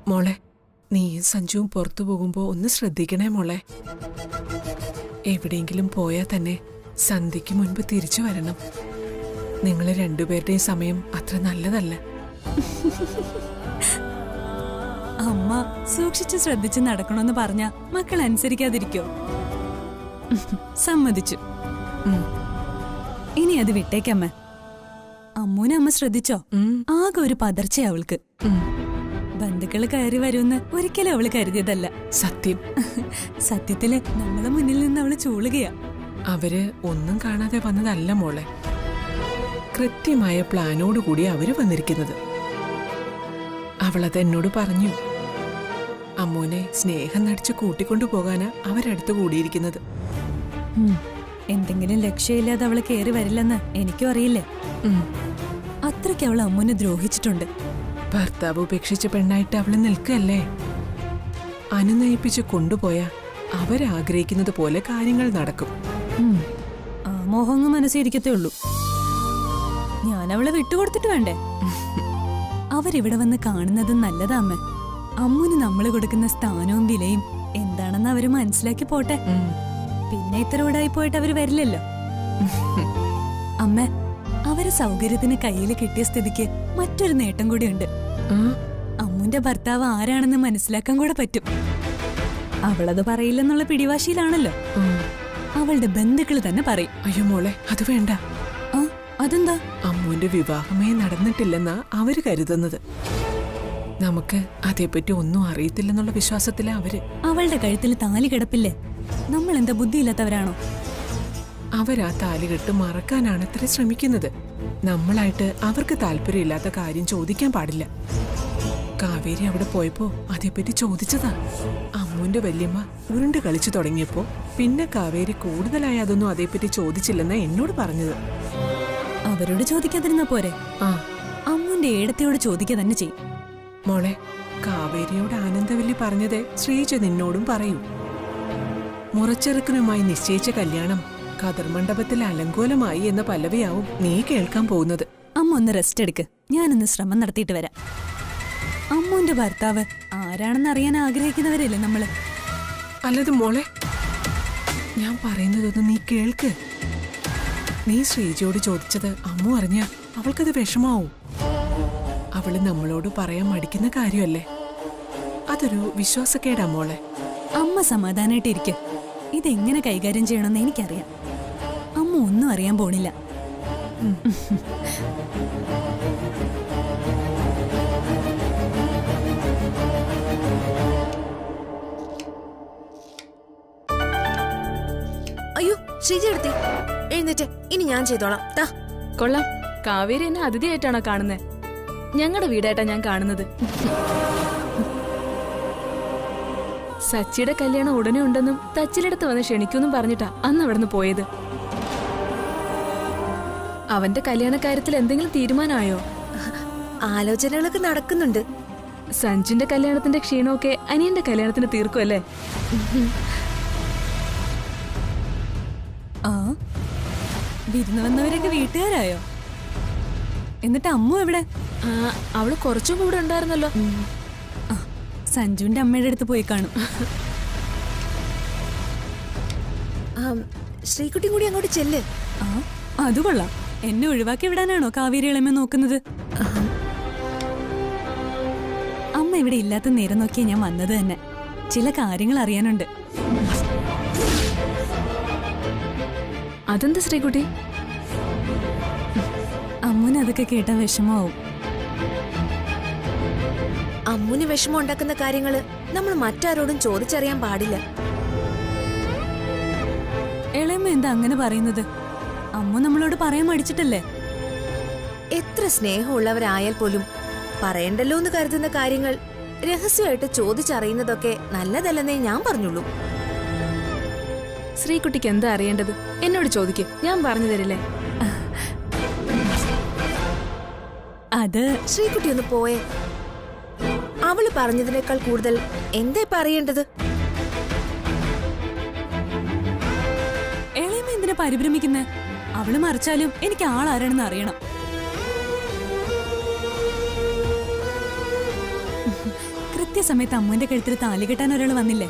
മോളെ, നീയും സഞ്ജുവും പുറത്തു പോകുമ്പോ ഒന്ന് ശ്രദ്ധിക്കണേ മോളെ. എവിടെയെങ്കിലും പോയാൽ തന്നെ സന്ധ്യയ്ക്ക് മുൻപ് തിരിച്ചു വരണം. നിങ്ങൾ രണ്ടുപേരുടെയും സമയം അത്ര നല്ലതല്ല. അമ്മ സൂക്ഷിച്ച് ശ്രദ്ധിച്ച് നടക്കണമെന്ന് പറഞ്ഞ മക്കൾ അനുസരിക്കാതിരിക്കോ? സമ്മതിച്ചു. ഇനി അത് വിട്ടേക്കമ്മ. അമ്മൂനെ അമ്മ ശ്രദ്ധിച്ചോ? ആകെ ഒരു പതർച്ച അവൾക്ക്. ബന്ധുക്കള് കയറി വരുമെന്ന് ഒരിക്കലും അവള് കരുതിയതല്ല. സത്യം. സത്യത്തില് നമ്മളെ മുന്നിൽ നിന്ന് അവള് ചൂളുകയാ. അവര് ഒന്നും കാണാതെ വന്നതല്ല മോളെ. കൃത്യമായ പ്ലാനോടുകൂടി അവര് വന്നിരിക്കുന്നത്. അവളത് എന്നോട് പറഞ്ഞു. അമ്മൂനെ സ്നേഹം നടിച്ച് കൂട്ടിക്കൊണ്ടു പോകാനാ അവരടുത്ത് കൂടിയിരിക്കുന്നത്. എന്തെങ്കിലും ലക്ഷ്യമില്ലാതെ അവള് കയറി വരില്ലെന്ന് എനിക്കും അറിയില്ലേ. അത്രയ്ക്ക് അവൾ അമ്മൂനെ ദ്രോഹിച്ചിട്ടുണ്ട്. ഭർത്താവ് ഉപേക്ഷിച്ച പെണ്ണായിട്ട് അവള് നിൽക്കല്ലേ. അനുനയിപ്പിച്ച് കൊണ്ടുപോയാ അവരാഗ്രഹിക്കുന്നത് പോലെ കാര്യങ്ങൾ നടക്കും. ആ മോഹങ്ങ് മനസ്സിരിക്കത്തേ ഉള്ളൂ. ഞാൻ അവളെ വിട്ടുകൊടുത്തിട്ട് വേണ്ടേ? അവരിവിടെ വന്ന് കാണുന്നത് നല്ലതാ അമ്മ. അമ്മൂന് നമ്മള് കൊടുക്കുന്ന സ്ഥാനവും വിലയും എന്താണെന്ന് അവര് മനസ്സിലാക്കി പോട്ടെ. പിന്നെ ഇത്ര ഉടായി പോയിട്ട് അവര് വരില്ലല്ലോ. അമ്മ, അവര് സൗകര്യത്തിന് കയ്യിൽ കിട്ടിയ സ്ഥിതിക്ക് മറ്റൊരു നേട്ടം കൂടിയുണ്ട്. അമ്മുന്റെ ഭർത്താവ് ആരാണെന്ന് മനസ്സിലാക്കാൻ കൂടെ പറ്റും. അവളത് പറയില്ലെന്നുള്ള പിടിവാശിയിലാണല്ലോ. അവളുടെ ബന്ധുക്കള് തന്നെ പറയും. അയ്യോ മോളെ, അത് വേണ്ട. അതെന്താ? അമ്മുവിന്റെ വിവാഹമേ നടന്നിട്ടില്ലെന്നാ അവര് കരുതുന്നത്. നമുക്ക് അതേപ്പറ്റി ഒന്നും അറിയത്തില്ലെന്നുള്ള വിശ്വാസത്തിലാ അവര്. അവളുടെ കഴുത്തിൽ താലി കിടപ്പില്ലേ? നമ്മൾ എന്താ ബുദ്ധിയില്ലാത്തവരാണോ? അവരാ താലികെട്ട് മറക്കാനാണ് അത്ര ശ്രമിക്കുന്നത്. നമ്മളായിട്ട് അവർക്ക് താല്പര്യമില്ലാത്ത കാര്യം ചോദിക്കാൻ പാടില്ല. കാവേരി അവിടെ പോയപ്പോ അതേപ്പറ്റി ചോദിച്ചതാ. അമ്മുവിന്റെ വല്യമ്മ ഉരുണ്ട് കളിച്ചു തുടങ്ങിയപ്പോ പിന്നെ കാവേരി കൂടുതലായി അതൊന്നും അതേപ്പറ്റി ചോദിച്ചില്ലെന്നാ എന്നോട് പറഞ്ഞത്. അവരോട് ചോദിക്കാതിരുന്ന പോരെ? അമ്മുന്റെ ഏടത്തിയോട് ചോദിക്കുക തന്നെ ചെയ്യും. മോളെ, കാവേരിയോട് ആനന്ദവല്ലി പറഞ്ഞത് ശ്രീജ നിന്നോടും പറയൂ. മുറച്ചെറുക്കനുമായി നിശ്ചയിച്ച കല്യാണം ഖദർ മണ്ഡപത്തിൽ അലങ്കോലമായി എന്ന പല്ലവിയാവും നീ കേൾക്കാൻ പോകുന്നത്. അമ്മ ഒന്ന് റെസ്റ്റ് എടുക്ക്. ഞാനൊന്ന് ശ്രമം നടത്തിയിട്ട് വരാം. അമ്മുന്റെ ഭർത്താവ് ആരാണെന്ന് അറിയാൻ ആഗ്രഹിക്കുന്നവരല്ലേ നമ്മള്? അല്ലത് മോളെ, ഞാൻ പറയുന്നതൊന്ന് നീ കേൾക്ക്. നീ ശ്രീജയോട് ചോദിച്ചത് അമ്മു അറിഞ്ഞ അവൾക്കത് വിഷമാവും. അവള് നമ്മളോട് പറയാൻ മടിക്കുന്ന കാര്യമല്ലേ. അതൊരു വിശ്വാസക്കേടാ മോളെ. അമ്മ സമാധാനായിട്ടിരിക്കും. ഇതെങ്ങനെ കൈകാര്യം ചെയ്യണമെന്ന് എനിക്കറിയാം. അമ്മ ഒന്നും അറിയാൻ പോണില്ല. അയ്യോ, ശ്രീജ എടുത്തേ. എഴുന്നേറ്റ്. ഇനി ഞാൻ ചെയ്തോളാം. കൊള്ളാം. കാവേരി എന്നെ അതിഥിയായിട്ടാണോ കാണുന്നത്? ഞങ്ങളുടെ വീടായിട്ടാ ഞാൻ കാണുന്നത്. സച്ചിയുടെ കല്യാണം ഉടനെ ഉണ്ടെന്നും തച്ചിലെടുത്ത് വന്ന് ക്ഷണിക്കുമെന്നും പറഞ്ഞിട്ടാ അന്ന് അവിടുന്ന് പോയത്. അവന്റെ കല്യാണക്കാര്യത്തിൽ എന്തെങ്കിലും തീരുമാനമായോ? ആലോചനകളൊക്കെ നടക്കുന്നുണ്ട്. സഞ്ജുന്റെ കല്യാണത്തിന്റെ ക്ഷീണമൊക്കെ അനിയന്റെ കല്യാണത്തിന് തീർക്കുമല്ലേ? വിരുന്ന് വന്നവരൊക്കെ വീട്ടുകാരായോ? എന്നിട്ട് അമ്മു എവിടെ? അവള് കുറച്ചും കൂടെ ഉണ്ടായിരുന്നല്ലോ. സഞ്ജുവിന്റെ അമ്മയുടെ അടുത്ത് പോയി കാണും. ശ്രീകുട്ടി കൂടി അങ്ങോട്ട് ചെല്ല്. അത് കൊള്ളാം. എന്നെ ഒഴിവാക്കി വിടാനാണോ കാവേരി ഇളമ നോക്കുന്നത്? അമ്മ ഇവിടെ ഇല്ലാത്ത നേരം നോക്കിയാ ഞാൻ വന്നത് തന്നെ. ചില കാര്യങ്ങൾ അറിയാനുണ്ട്. അതെന്താ ശ്രീകുട്ടി? അമ്മുന് അതൊക്കെ കേട്ടാ വിഷമാവും. അമ്മുന് വിഷമം ഉണ്ടാക്കുന്ന കാര്യങ്ങള് നമ്മൾ മറ്റാരോടും ചോദിച്ചറിയാൻ പാടില്ല. ഇളയമ്മ എന്താ അങ്ങനെ പറയുന്നത്? അമ്മു നമ്മളോട് പറയാൻ മടിച്ചിട്ടല്ലേ? എത്ര സ്നേഹമുള്ളവരായാൽ പോലും പറയണ്ടല്ലോ എന്ന് കരുതുന്ന കാര്യങ്ങൾ രഹസ്യമായിട്ട് ചോദിച്ചറിയുന്നതൊക്കെ നല്ലതല്ലെന്നേ ഞാൻ പറഞ്ഞുള്ളൂ. ശ്രീകുട്ടിക്ക് എന്താ അറിയേണ്ടത്? എന്നോട് ചോദിക്ക്, ഞാൻ പറഞ്ഞു തരില്ലേ? അത് ശ്രീകുട്ടി ഒന്ന് പോയേ. അവള് പറഞ്ഞതിനേക്കാൾ കൂടുതൽ എന്താ പറയേണ്ടത്? ഇളയമ്മ എന്തിനാ പരിഭ്രമിക്കുന്നെ? അവള് മറിച്ചാലും എനിക്ക് ആളാരാണെന്ന് അറിയണം. കൃത്യസമയത്ത് അമ്മുവിന്റെ കഴുത്തിൽ താലി കെട്ടാൻ ഒരാൾ വന്നില്ലേ?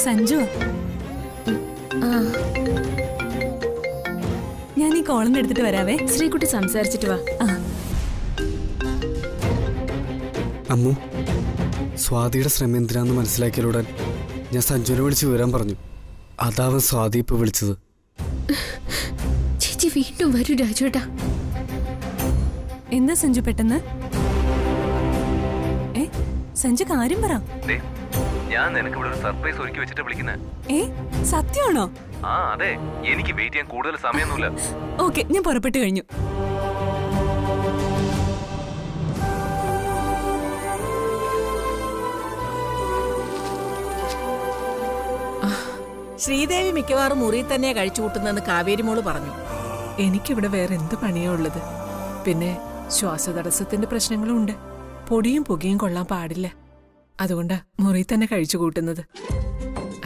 സഞ്ജു, ഞാൻ ഈ കോളൊന്ന് എടുത്തിട്ട് വരാവേ. ശ്രീകുട്ടി സംസാരിച്ചിട്ട് വാ. അമ്മു, സ്വാതിയുടെ ശ്രമം എന്തിനാന്ന് മനസ്സിലാക്കിയാലുടൻ ഞാൻ സഞ്ജുവിനെ വിളിച്ച് വിവരം പറഞ്ഞു. അതാവൻ സ്വാതി ഇപ്പൊ വിളിച്ചത്. ചേച്ചി വീണ്ടും വരൂ രാജുവേട്ടാ. എന്താ സഞ്ജു പെട്ടെന്ന്? സഞ്ജു കാര്യം പറ. ഞാൻ നിനക്ക് ഇവിടെ ഒരു സർപ്രൈസ് ഒരുക്കി വെച്ചിട്ട് വിളിക്കുന്നത്. സത്യമാണോ? ആ അതെ, എനിക്ക് വെയിറ്റ് ചെയ്യാൻ കൂടുതൽ സമയമൊന്നുമില്ല. ഓക്കെ, ഞാൻ പുറപ്പെട്ടു കഴിഞ്ഞു. ശ്രീദേവി മിക്കവാറും മുറിയിൽ തന്നെ കഴിച്ചു കൂട്ടുന്നെന്ന് കാവേരി മോള് പറഞ്ഞു. എനിക്കിവിടെ വേറെ എന്ത് പണിയാ ഉള്ളത്? പിന്നെ ശ്വാസതടസ്സത്തിന്റെ പ്രശ്നങ്ങളും ഉണ്ട്. പൊടിയും പുകയും കൊള്ളാൻ പാടില്ല. അതുകൊണ്ടാ മുറി തന്നെ കഴിച്ചു കൂട്ടുന്നത്.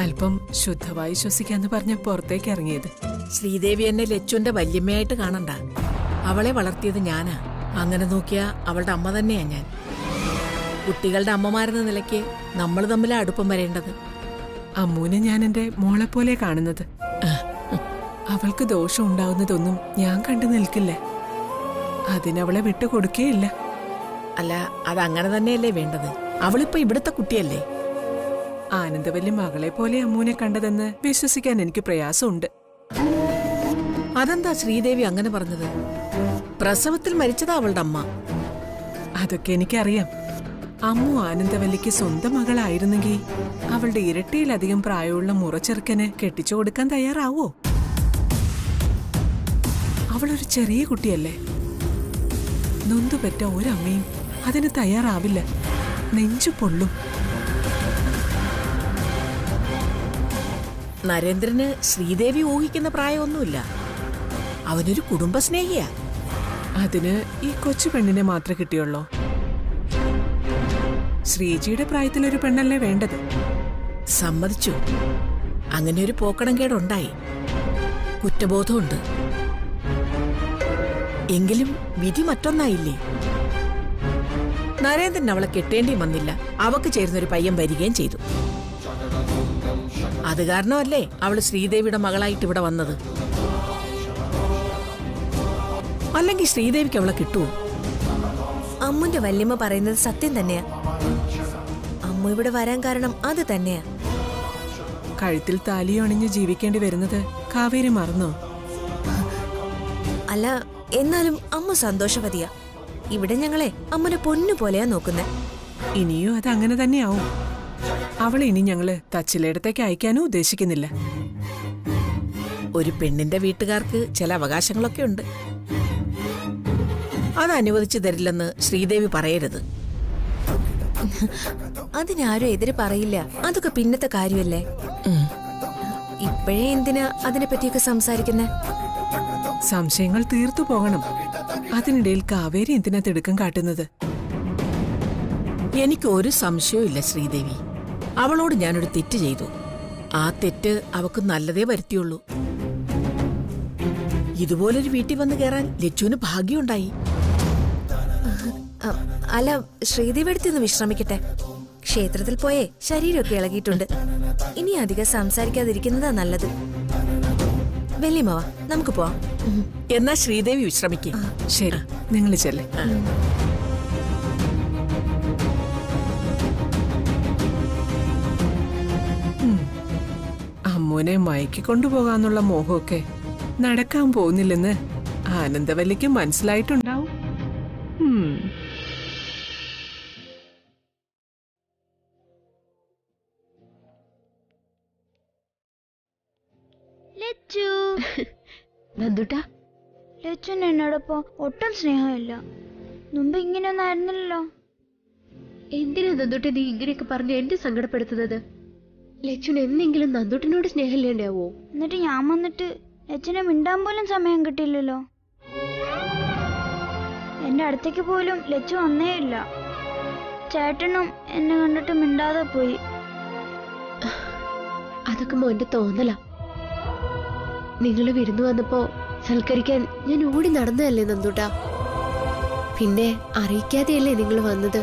അല്പം ശുദ്ധവായു ശ്വസിക്കാന്ന് പറഞ്ഞ് പുറത്തേക്ക് ഇറങ്ങിയത്. ശ്രീദേവി എന്നെ ലച്ചുവിന്റെ വല്യമ്മയായിട്ട് കാണണ്ട. അവളെ വളർത്തിയത് ഞാനാ. അങ്ങനെ നോക്കിയാ അവളുടെ അമ്മ തന്നെയാ ഞാൻ. കുട്ടികളുടെ അമ്മമാരെന്ന നിലയ്ക്ക് നമ്മൾ തമ്മിലാ അടുപ്പം വരേണ്ടത്. അമ്മൂനെ ഞാൻ എന്റെ മോളെ പോലെ കാണുന്നത്. അവൾക്ക് ദോഷം ഉണ്ടാവുന്നതൊന്നും ഞാൻ കണ്ടു നിൽക്കില്ല. അതിനവളെ വിട്ടുകൊടുക്കേയില്ല. അല്ല, അതങ്ങനെ തന്നെയല്ലേ വേണ്ടത്. അവളിപ്പോ ഇവിടുത്തെ കുട്ടിയല്ലേ. ആനന്ദവല്ലി മകളെ പോലെ അമ്മൂനെ കണ്ടതെന്ന് വിശ്വസിക്കാൻ എനിക്ക് പ്രയാസമുണ്ട്. അതെന്താ ശ്രീദേവി അങ്ങനെ പറഞ്ഞത്? പ്രസവത്തിൽ മരിച്ചതാ അവളുടെ അമ്മ. അതൊക്കെ എനിക്കറിയാം. അമ്മു ആനന്ദവല്ലിക്ക് സ്വന്തം മകളായിരുന്നെങ്കിൽ അവളുടെ ഇരട്ടിയിലധികം പ്രായമുള്ള മുറച്ചെറുക്കന് കെട്ടിച്ചു കൊടുക്കാൻ തയ്യാറാവോ? അവളൊരു ചെറിയ കുട്ടിയല്ലേ. നൊന്തുപെറ്റ ഒരമ്മയും അതിന് തയ്യാറാവില്ല. നെഞ്ചു പൊള്ളും. നരേന്ദ്രന് ശ്രീദേവി ഊഹിക്കുന്ന പ്രായമൊന്നുമില്ല. അവനൊരു കുടുംബസ്നേഹിയാ. അതിന് ഈ കൊച്ചു പെണ്ണിനെ മാത്രമേ കിട്ടിയുള്ളൂ. ശ്രീജിയുടെ പ്രായത്തിലൊരു പെണ്ണല്ലേ വേണ്ടത്. സമ്മതിച്ചു. അങ്ങനെ ഒരു പോക്കടം കേടുണ്ടായി. കുറ്റബോധമുണ്ട്. എങ്കിലും വിധി മറ്റൊന്നായില്ലേ. നരേന്ദ്രൻ അവളെ കെട്ടേണ്ടി വന്നില്ല. അവക്ക് ചേരുന്നൊരു പയ്യൻ വരികയും ചെയ്തു. അത് കാരണമല്ലേ അവള് ശ്രീദേവിയുടെ മകളായിട്ട് ഇവിടെ വന്നത്. അല്ലെങ്കിൽ ശ്രീദേവിക്ക് അവളെ കിട്ടുമോ? അമ്മുന്റെ വല്യമ്മ പറയുന്നത് സത്യം തന്നെയാ. അമ്മ ഇവിടെ വരാൻ കാരണം അത് തന്നെയാ. കഴുത്തിൽ താലിയണിഞ്ഞ് ജീവിക്കേണ്ടി വരുന്നത് കാവേരി മറന്നോ? അല്ല, എന്നാലും അമ്മ സന്തോഷവതിയാ. ഇവിടെ ഞങ്ങളെ അമ്മനെ പൊന്നു പോലെയാ നോക്കുന്നേ. ഇനിയും അത് അങ്ങനെ തന്നെയാവും. അവളെ ഇനി ഞങ്ങള് തച്ചിലയിടത്തേക്ക് അയക്കാനും ഉദ്ദേശിക്കുന്നില്ല. ഒരു പെണ്ണിന്റെ വീട്ടുകാർക്ക് ചില അവകാശങ്ങളൊക്കെ ഉണ്ട്. അത് അനുവദിച്ചു തരില്ലെന്ന് ശ്രീദേവി പറയരുത്. അതിനാരും എതിര് പറയില്ല. അതൊക്കെ പിന്നത്തെ കാര്യമല്ലേ. ഇപ്പോഴേ എന്തിനാ അതിനെപ്പറ്റിയൊക്കെ സംസാരിക്കുന്നേ? സംശയങ്ങൾ തീർത്തു പോകണം. അതിനിടയിൽ കാവേരി എന്തിനാ തിടുക്കം കാട്ടുന്നത്? എനിക്ക് ഒരു സംശയവും ഇല്ല ശ്രീദേവി. അവളോട് ഞാനൊരു തെറ്റ് ചെയ്തു. ആ തെറ്റ് അവക്ക് നല്ലതേ വരുത്തിയുള്ളൂ. ഇതുപോലൊരു വീട്ടിൽ വന്ന് കയറാൻ ലച്ചുവിന് ഭാഗ്യമുണ്ടായി. അല്ല, ശ്രീദേവി എടുത്തൊന്ന് വിശ്രമിക്കട്ടെ. ക്ഷേത്രത്തിൽ പോയേ ശരീരമൊക്കെ ഇളകിയിട്ടുണ്ട്. ഇനി അധികം സംസാരിക്കാതിരിക്കുന്നതാ നല്ലത്. വല്യമ്മ, നമുക്ക് പോവാം. എന്നാ ശ്രീദേവി വിശ്രമിക്കേ. ശരി, നിങ്ങൾ ചെല്ലേ. അമ്മൂനെ മയക്കി കൊണ്ടുപോകാന്നുള്ള മോഹമൊക്കെ നടക്കാൻ പോകുന്നില്ലെന്ന് ആനന്ദവല്ലിക്ക് മനസ്സിലായിട്ടുണ്ടാവും. നന്ദുട്ടാ, ലച്ചുന് എന്നോടൊപ്പം ഒട്ടും സ്നേഹമില്ല. മുമ്പ് ഇങ്ങനെയൊന്നും ആയിരുന്നില്ലല്ലോ. എന്തിനാ നന്ദുട്ടെ നീ ഇങ്ങനെയൊക്കെ പറഞ്ഞ് എന്നെ സങ്കടപ്പെടുത്തുന്നത്? ലച്ചുന് എന്തെങ്കിലും നന്ദുട്ടിനോട് സ്നേഹമില്ലേണ്ടാവോ? എന്നിട്ട് ഞാൻ വന്നിട്ട് ലച്ചുനെ മിണ്ടാൻ പോലും സമയം കിട്ടിയില്ലല്ലോ. എന്റെ അടുത്തേക്ക് പോലും ലച്ചു വന്നേയില്ല. ചേട്ടനും എന്നെ കണ്ടിട്ട് മിണ്ടാതെ പോയി. അതൊക്കെ മോന്റെ തോന്നലാ. നിങ്ങള് വിരുന്നു വന്നപ്പോ സൽക്കരിക്കാൻ ഞാൻ ഓടി നടന്നതല്ലേ നന്ദുട്ടാ. പിന്നെ അറിയിക്കാതെയല്ലേ നിങ്ങൾ വന്നത്?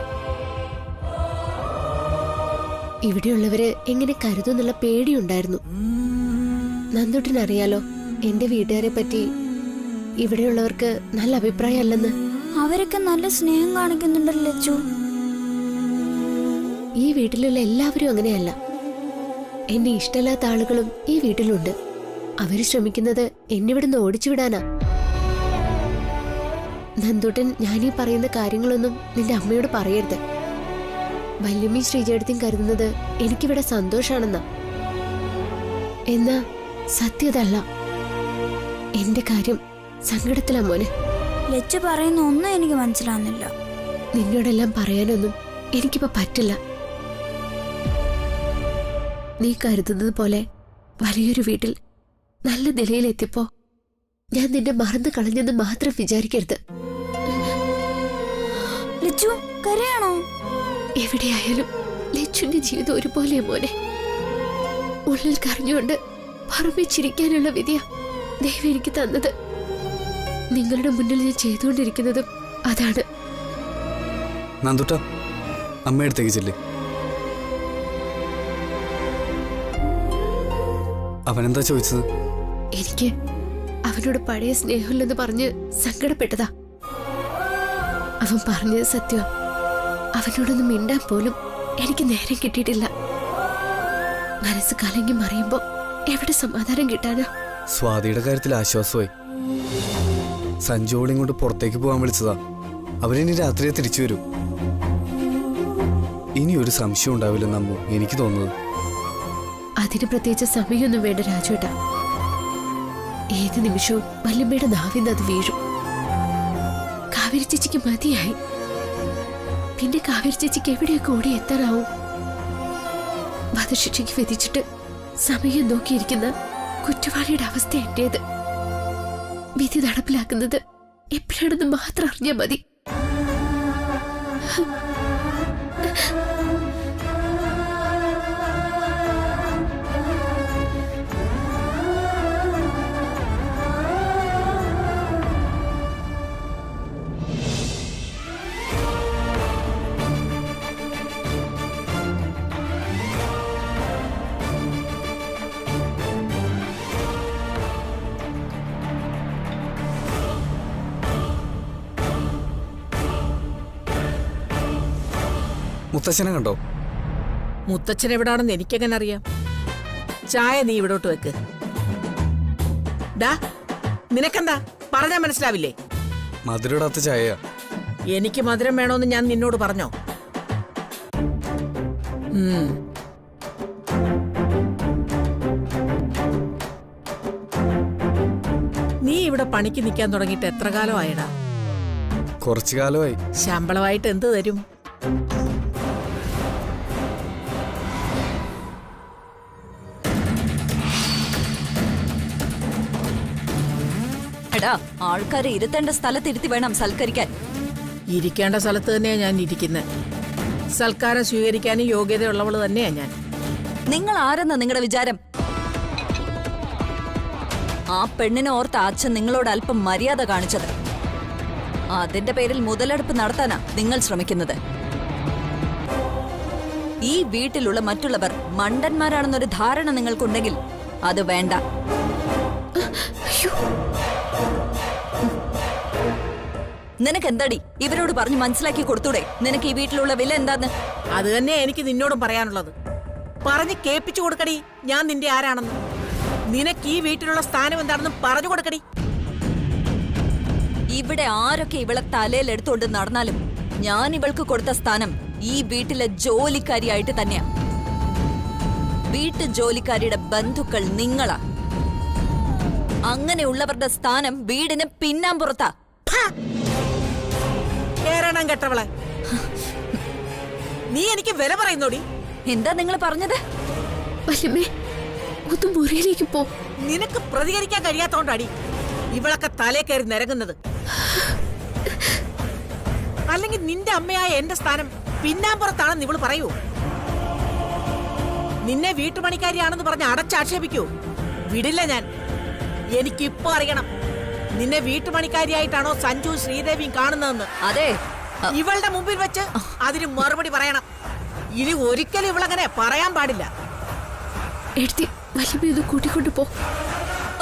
ഇവിടെയുള്ളവര് എങ്ങനെ കരുതുന്നുള്ള പേടിയുണ്ടായിരുന്നു. നന്ദുട്ടിനറിയാലോ എന്റെ വീട്ടുകാരെ പറ്റി ഇവിടെയുള്ളവർക്ക് നല്ല അഭിപ്രായമല്ലെന്ന്. അവരൊക്കെ നല്ല സ്നേഹം കാണിക്കുന്നുണ്ടല്ലോ ലച്ചു. ഈ വീട്ടിലുള്ള എല്ലാവരും അങ്ങനെയല്ല. എന്നെ ഇഷ്ടമില്ലാത്ത ആളുകളും ഈ വീട്ടിലുണ്ട്. അവര് ശ്രമിക്കുന്നത് എന്നെ ഇവിടുന്ന് ഓടിച്ചുവിടാനാ. നന്ദുട്ടൻ ഞാനീ പറയുന്ന കാര്യങ്ങളൊന്നും നിന്റെ അമ്മയോട് പറയരുത്. വല്യമ്മയും ശ്രീജേടത്തിയും കരുതുന്നത് എനിക്കിവിടെ സന്തോഷാണെന്നാ. എന്നാ സത്യതല്ല. എന്റെ കാര്യം സങ്കടത്തിലാ മോനെ. ലച്ചു പറയുന്ന ഒന്നും എനിക്ക് മനസ്സിലാവുന്നില്ല. നിന്നോടെല്ലാം പറയാനൊന്നും എനിക്കിപ്പോ പറ്റില്ല. നീ കരുതുന്നത് പോലെ വലിയൊരു വീട്ടിൽ നല്ല നിലയിലെത്തിയപ്പോ ഞാൻ നിന്നെ മറന്നു കളഞ്ഞെന്ന് മാത്രം വിചാരിക്കരുത്. ലച്ചു കരയാണോ? എവിടെയായാലും ലച്ചുവിന്റെ ജീവിതം ഒരുപോലെ മോനെ. ഉള്ളിൽ കരഞ്ഞുകൊണ്ട് പുറമെ ചിരിക്കാനുള്ള വിധിയാ ദൈവം എനിക്ക് തന്നത്. നിങ്ങളുടെ മുന്നിൽ ഞാൻ ചെയ്തുകൊണ്ടിരിക്കുന്നതും അതാണ്. നന്ദുട്ട അമ്മയടുത്തേക്ക് ചെല്ലേ. അവനെന്താ ചോദിച്ചത്? എനിക്ക് അവനോട് പഴയ സ്നേഹമില്ലെന്ന് പറഞ്ഞ് സങ്കടപ്പെട്ടതാ. അവൻ പറഞ്ഞത് സത്യം. അവനോടൊന്നും മിണ്ടാൻ പോലും എനിക്ക് നേരം കിട്ടിയിട്ടില്ല. മനസ്സ് കലങ്ങി മറിയുമ്പോ എവിടെ സമാധാനം കിട്ടാനാ? സ്വാതിയുടെ കാര്യത്തിൽ ആശ്വാസമായി. സഞ്ജുവോളിയും കൊണ്ട് പുറത്തേക്ക് പോകാൻ വിളിച്ചതാ. അവരിനി രാത്രിയെ തിരിച്ചു വരും. ഇനി ഒരു സംശയം ഉണ്ടാവില്ലെന്ന് അമ്മു എനിക്ക് തോന്നുന്നത്. അതിന് പ്രത്യേകിച്ച് സമയമൊന്നും വേണ്ട രാജുവേട്ടാ. ഏത് നിമിഷവും വല്യമ്മയുടെ നാവിന്ന് അത് വീഴും. കാവേരി ചേച്ചിക്ക് മതിയായി. പിന്നെ കാവേരി ചേച്ചിക്ക് എവിടെയൊക്കെ ഓടി എത്താനാവും? വധശിക്ഷയ്ക്ക് വിധിച്ചിട്ട് സമയം നോക്കിയിരിക്കുന്ന കുറ്റവാളിയുടെ അവസ്ഥ എന്റേത്. വിധി നടപ്പിലാക്കുന്നത് എപ്പോഴാണെന്ന് മാത്രം അറിഞ്ഞാൽ മതി. മുത്തച്ഛനെ കണ്ടോ? മുത്തച്ഛൻ എവിടാണെന്ന് എനിക്കെങ്ങനെ അറിയാം? ചായ നീ ഇവിടോട്ട് വെക്ക്. ഡാ നിനക്കെന്താ പറഞ്ഞാ മനസ്സിലാവില്ലേ? മധുരടാത്ത ചായ. എനിക്ക് മധുരം വേണോന്ന് ഞാൻ നിന്നോട് പറഞ്ഞോ? നീ ഇവിടെ പണിക്ക് നിൽക്കാൻ തുടങ്ങിയിട്ട് എത്ര കാലമായിടാ? കുറച്ചു കാലമായി. ശമ്പളമായിട്ട് എന്ത് തരും? ആൾക്കാരെ ഇരുത്തേണ്ട സ്ഥലത്തിരുത്തി വേണം സൽക്കരിക്കാൻ. ഇരിക്കേണ്ട സ്ഥലത്ത് തന്നെയാ ഞാൻ ഇരിക്കുന്നത്. സൽക്കാരം സ്വീകരിക്കാനും യോഗ്യതയുള്ളവള് തന്നെയാ ഞാൻ. നിങ്ങൾ ആരെന്ന നിങ്ങളുടെ വിചാരം? ആ പെണ്ണിനെ ഓർത്ത അച്ഛൻ നിങ്ങളോട് അല്പം മര്യാദ കാണിച്ചത്. അതിന്റെ പേരിൽ മുതലെടുപ്പ് നടത്താനാ നിങ്ങൾ ശ്രമിക്കുന്നത്. ഈ വീട്ടിലുള്ള മറ്റുള്ളവർ മണ്ടന്മാരാണെന്നൊരു ധാരണ നിങ്ങൾക്കുണ്ടെങ്കിൽ അത് വേണ്ട. നിനക്ക് എന്താടി ഇവരോട് പറഞ്ഞ് മനസ്സിലാക്കി കൊടുത്തൂടെ? നിനക്ക് ഈ വീട്ടിലുള്ള വില എന്താന്ന്? അത് തന്നെ എനിക്ക് നിന്നോടും പറയാനുള്ളത്. പറഞ്ഞ് കേൾപ്പിച്ചു കൊടുക്കടി ഞാൻ നിന്റെ ആരാണെന്ന്. നിനക്ക് ഈ വീട്ടിലുള്ള സ്ഥാനം എന്താണെന്ന് പറഞ്ഞു കൊടുക്കടി. ഇവിടെ ആരൊക്കെ ഇവളെ തലയിൽ എടുത്തുകൊണ്ട് നടന്നാലും ഞാൻ ഇവൾക്ക് കൊടുത്ത സ്ഥാനം ഈ വീട്ടിലെ ജോലിക്കാരിയായിട്ട് തന്നെയാ. വീട്ടു ജോലിക്കാരിയുടെ ബന്ധുക്കൾ നിങ്ങളാ. അങ്ങനെയുള്ളവരുടെ സ്ഥാനം വീടിന് പിന്നാമ്പുറത്താ. കേരണം കെട്ടവളെ, നീ എനിക്ക് വില പറയുന്നോടി. എന്താ നിങ്ങൾ പറഞ്ഞത്? മുറിയിലേക്ക് പോ. നിനക്ക് പ്രതികരിക്കാൻ കഴിയാത്തോണ്ടാടി ഇവളൊക്കെ തലേ കയറി നിരങ്ങുന്നത്. അല്ലെങ്കിൽ നിന്റെ അമ്മയായ എന്റെ സ്ഥാനം പിന്നാമ്പുറത്താണെന്ന് ഇവള് പറയൂ? നിന്നെ വീട്ടുപണിക്കാരിയാണെന്ന് പറഞ്ഞ് അടച്ചാക്ഷേപിക്കൂ? വിടില്ല ഞാൻ. എനിക്കിപ്പോ അറിയണം നിന്നെ വീട്ടുപണിക്കാരിയായിട്ടാണോ സഞ്ജു ശ്രീദേവിയും കാണുന്നതെന്ന്? അതെ, ഇവളുടെ മുമ്പിൽ വെച്ച് അതിന് മറുപടി പറയണം. ഇനി ഒരിക്കലും ഇവളങ്ങനെ പറയാൻ പാടില്ല. എടുത്തി വല്യമ്മയൊന്ന് കൂട്ടിക്കൊണ്ടു പോ.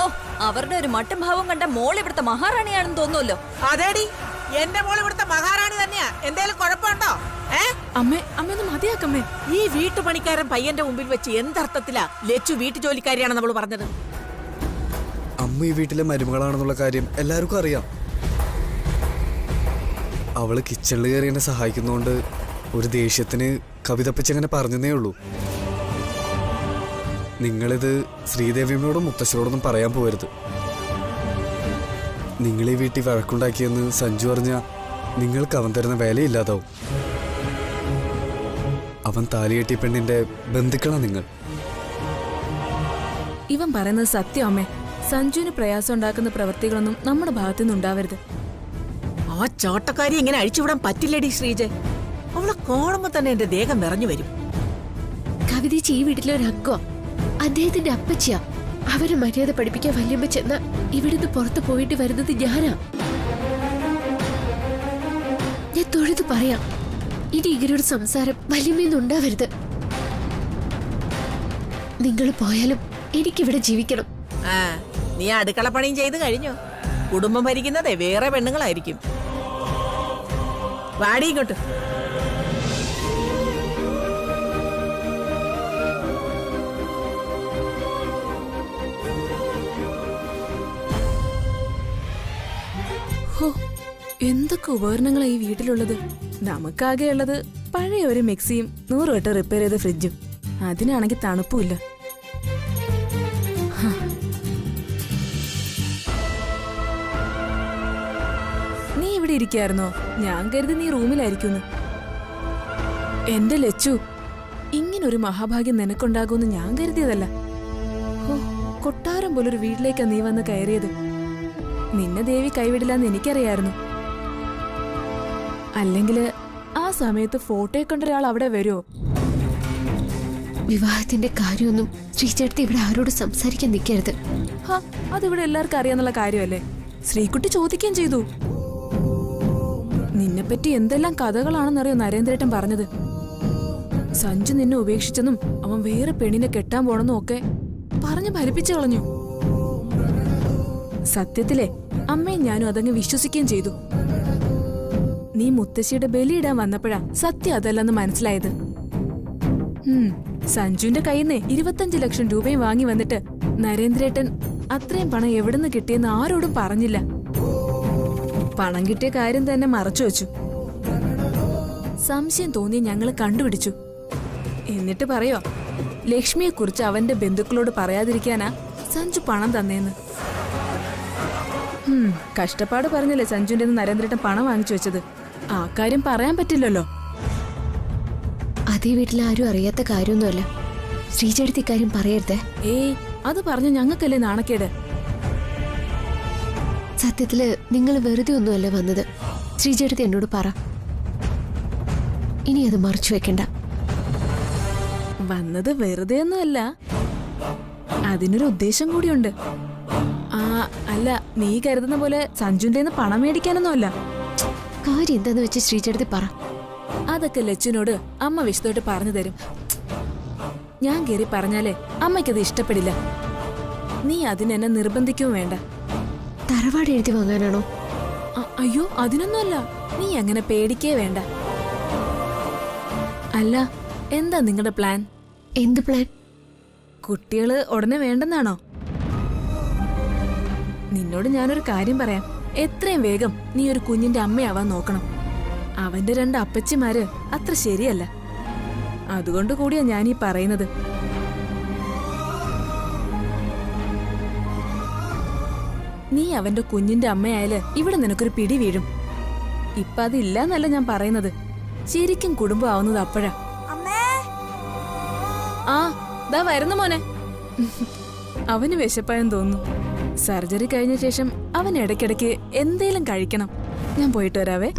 ഓ, അവരുടെ ഒരു മട്ടും ഭാവം കണ്ട മോൾ ഇവിടുത്തെ മഹാറാണിയാണെന്ന് തോന്നുമല്ലോ. അതേടി, എന്റെ മോൾ ഇവിടുത്തെ മഹാറാണി തന്നെയാ. എന്തേലും കുഴപ്പമുണ്ടോ? അമ്മേ, അമ്മയൊന്ന് മതിയാക്കമ്മേ. ഈ വീട്ടുപണിക്കാരൻ പയ്യന്റെ മുമ്പിൽ വെച്ച് എന്തർത്ഥത്തിലാ ലച്ചു വീട്ടു ജോലിക്കാരിയാണെന്ന് അവള് പറഞ്ഞത്? അമ്മ ഈ വീട്ടിലെ മരുമകളാണെന്നുള്ള കാര്യം എല്ലാവർക്കും അറിയാം. അവള് കിച്ചണിൽ കയറി എന്നെ സഹായിക്കുന്നതുകൊണ്ട് ഒരു ദേഷ്യത്തിന് കവിതപ്പിച്ചങ്ങനെ പറഞ്ഞതേ ഉള്ളൂ. നിങ്ങളിത് ശ്രീദേവിയോടും മുത്തശ്ശനോടൊന്നും പറയാൻ പോകരുത്. നിങ്ങൾ ഈ വീട്ടിൽ വഴക്കുണ്ടാക്കിയെന്ന് സഞ്ജു അറിഞ്ഞ നിങ്ങൾക്ക് അവൻ തരുന്ന വിലയില്ലാതാവും. അവൻ താലികെട്ടിയ പെണ്ണിന്റെ ബന്ധുക്കളാ നിങ്ങൾ. ഇവൻ പറയുന്നത് സത്യം അമ്മേ. സഞ്ജുവിന് പ്രയാസം ഉണ്ടാക്കുന്ന പ്രവൃത്തികളൊന്നും നമ്മുടെ ഭാഗത്തുനിന്ന് ഉണ്ടാവരുത്. ആ ചോട്ടക്കാരി ഇങ്ങനെ അഴിച്ചുവിടാൻ പറ്റില്ലടി ശ്രീജെ. അവളെ കാണുമ്പോ തന്നെ എന്റെ ദേഹം നിറഞ്ഞു വരും. കവിതേച്ചി ഈ വീട്ടിലെ ഒരു അംഗമാ, അദ്ദേഹത്തിന്റെ അപ്പച്ചിയാ. അവരെ മര്യാദ പഠിപ്പിക്കാൻ വല്യമ്മ ചെന്ന ഇവിടുന്ന് പുറത്തു പോയിട്ട് വരുന്നത് ഞാനാ. ഞാൻ തൊഴുതു പറയാം, ഇനി ഇങ്ങനൊരു സംസാരം വല്യമ്മയൊന്നും ഉണ്ടാവരുത്. നിങ്ങൾ പോയാലും എനിക്കിവിടെ ജീവിക്കണം. നീ അടുക്കള പണിയും ചെയ്ത് കഴിഞ്ഞോ? കുടുംബം ഭരിക്കുന്നതേ വേറെ പെണ്ണുങ്ങളായിരിക്കും. വാടി ഇങ്ങോട്ട്. ഹോ, എന്തൊക്കെ ഉപകരണങ്ങളാ ഈ വീട്ടിലുള്ളത്. നമുക്കാകെ ഉള്ളത് പഴയ ഒരു മിക്സിയും 100 വട്ടം റിപ്പയർ ചെയ്ത ഫ്രിഡ്ജും. അതിനാണെങ്കിൽ തണുപ്പുമില്ല. നീ ഇവിടെ ഇരിക്കായിരുന്നോ? ഞാൻ കരുതി നീ റൂമിലായിരിക്കുന്നു. എന്റെ ലച്ചു, ഇങ്ങനൊരു മഹാഭാഗ്യം നിനക്കുണ്ടാകുമെന്ന് ഞാൻ കരുതിയതല്ല. ഓ, കൊട്ടാരം പോലൊരു വീട്ടിലേക്കാ നീ വന്ന് കയറിയത്. നിന്നെ ദേവി കൈവിടില്ലെന്ന് എനിക്കറിയായിരുന്നു. അല്ലെങ്കിൽ ആ സമയത്ത് ഫോട്ടോയെ കണ്ട ഒരാൾ അവിടെ വരുമോ? വിവാഹത്തിന്റെ കാര്യമൊന്നും ശ്രീചേട്ടത്തി ഇവിടെ ആരോട് സംസാരിക്കാൻ നിൽക്കരുത്. അതിവിടെ എല്ലാവർക്കും അറിയാന്നുള്ള കാര്യമല്ലേ? ശ്രീകുട്ടി ചോദിക്കുകയും ചെയ്തു. നിന്നെപ്പറ്റി എന്തെല്ലാം കഥകളാണെന്നറിയോ നരേന്ദ്രേട്ടൻ പറഞ്ഞത്. സഞ്ജു നിന്നെ ഉപേക്ഷിച്ചെന്നും അവൻ വേറെ പെണ്ണിനെ കെട്ടാൻ പോണെന്നും ഒക്കെ പറഞ്ഞു ഫലിപ്പിച്ചു കളഞ്ഞു. സത്യത്തിലെ അമ്മയും ഞാനും അതങ്ങ് വിശ്വസിക്കുകയും ചെയ്തു. നീ മുത്തശ്ശിയുടെ ബലിയിടാൻ വന്നപ്പോഴാ സത്യം അതല്ലെന്ന് മനസ്സിലായത്. സഞ്ജുവിന്റെ കയ്യിൽ നിന്ന് 25 ലക്ഷം രൂപയും വാങ്ങി വന്നിട്ട് നരേന്ദ്രേട്ടൻ അത്രയും പണം എവിടുന്ന് കിട്ടിയെന്ന് ആരോടും പറഞ്ഞില്ല. പണം കിട്ടിയ കാര്യം തന്നെ മറച്ചു വെച്ചു. സംശയം തോന്നി ഞങ്ങൾ കണ്ടുപിടിച്ചു. എന്നിട്ട് പറയോ, ലക്ഷ്മിയെ കുറിച്ച് അവന്റെ ബന്ധുക്കളോട് പറയാതിരിക്കാനാ സഞ്ജു പണം തന്നേന്ന്. കഷ്ടപ്പാട് പറഞ്ഞല്ലേ സഞ്ജുവിന്റെ നരേന്ദ്രേട്ടൻ പണം വാങ്ങിച്ചു വെച്ചത്. ആ കാര്യം പറയാൻ പറ്റില്ലല്ലോ. അതേ വീട്ടിൽ ആരും അറിയാത്ത കാര്യമൊന്നുമല്ല. ശ്രീചേട്ടത്തി കാര്യം പറയരുതേ. ഏയ്, അത് പറഞ്ഞ ഞങ്ങൾക്കല്ലേ നാണക്കേട്. സത്യത്തില് നിങ്ങൾ വെറുതെ ഒന്നുമല്ല വന്നത്. ശ്രീചേട്ടത്തി എന്നോട് പറ, ഇനി അത് മറച്ചു വെക്കണ്ട. വന്നത് വെറുതെ ഒന്നുമല്ല, അതിനൊരു ഉദ്ദേശം കൂടിയുണ്ട്. അല്ല, നീ കരുതുന്ന പോലെ സഞ്ജുന്റെ പണം മേടിക്കാനൊന്നുമല്ല. കാര്യം എന്താന്ന് വെച്ച് ശ്രീചേട്ടത്തി പറ. അതൊക്കെ ലച്ചുനോട് അമ്മ വിശദമായിട്ട് പറഞ്ഞു തരും. ഞാൻ കയറി പറഞ്ഞാലേ അമ്മയ്ക്കത് ഇഷ്ടപ്പെടില്ല. നീ അതിനെന്നെ നിർബന്ധിക്കുകയും വേണ്ട. തറവാട് എഴുതി വാങ്ങാനാണോ? അയ്യോ, അതിനൊന്നുമല്ല. നീ അങ്ങനെ പേടിക്കേ വേണ്ട. അല്ല, എന്താ നിങ്ങളുടെ പ്ലാൻ? എന്ത് പ്ലാൻ? കുട്ടികള് ഉടനെ വേണ്ടെന്നാണോ? നിന്നോട് ഞാനൊരു കാര്യം പറയാം. എത്രയും വേഗം നീ ഒരു കുഞ്ഞിന്റെ അമ്മയാവാൻ നോക്കണം. അവന്റെ 2 അപ്പച്ചിമാര് അത്ര ശരിയല്ല. അതുകൊണ്ട് കൂടിയാ ഞാനീ പറയുന്നത്. നീ അവന്റെ കുഞ്ഞിന്റെ അമ്മയായാല് ഇവിടെ നിനക്കൊരു പിടി വീഴും. ഇപ്പൊ അതില്ലാന്നല്ല ഞാൻ പറയുന്നത്. ശരിക്കും കുടുംബം ആവുന്നത് അപ്പോഴാ. ദാ വരുന്നു മോനെ. അവന് വിശപ്പായെന്ന് തോന്നുന്നു. സർജറി കഴിഞ്ഞ ശേഷം അവൻ ഇടയ്ക്കിടയ്ക്ക് എന്തേലും കഴിക്കണം. ഞാൻ പോയിട്ട് വരാവേ.